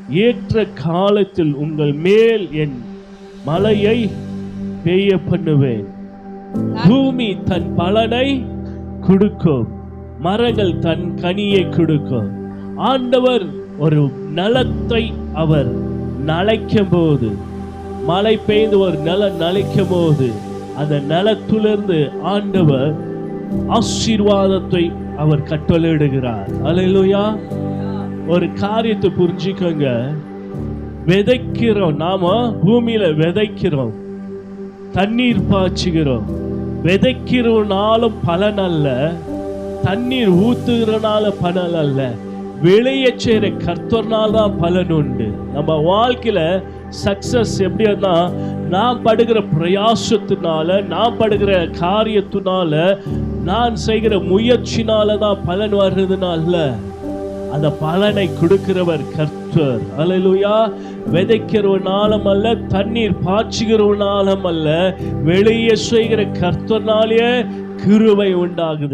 ஏற்ற காலத்தில் உங்கள் மேல் என் மழையை பெய்ய பண்ணுவேன். பூமி தன் பலனை கொடுக்கும், மரங்கள் தன் கனியை கொடுக்கும். ஆண்டவர் ஒரு நிலத்தை அவர் நனைக்கும் போது, மழை பெய்து ஒரு நிலம் நனைக்கும் போது, அந்த நிலத்திலிருந்து ஆண்டவர் ஆசீர்வாதத்தை அவர் கட்டளையிடுகிறார். அல்லேலூயா. ஒரு காரியத்தை புரிஞ்சுக்கோங்க, விதைக்கிறோம், நாம பூமியில விதைக்கிறோம், தண்ணீர் பாய்ச்சுகிறோம். விதைக்கிறனாலும் பலன் அல்ல, தண்ணீர் ஊத்துகிறனால பலன் அல்ல, விளைய செய்கிற கர்த்தர்னால தான் பலன் உண்டு. நம்ம வாழ்க்கையில சக்சஸ் எப்படின்னா, நான் படுகிற பிரயாசத்தினால, நான் படுகிற காரியத்தினால, நான் செய்கிற முயற்சினால தான் பலன் வர்றதுனால, அந்த பலனை கொடுக்கிறவர் கர்த்தர். அல்லேலூயா. விதைக்கிறவனாலும் அல்ல, தண்ணீர் பாய்ச்சுகிறவனாலும் அல்ல, வெளியே செய்கிற கர்த்தர்னாலே கிருபை உண்டாகுது.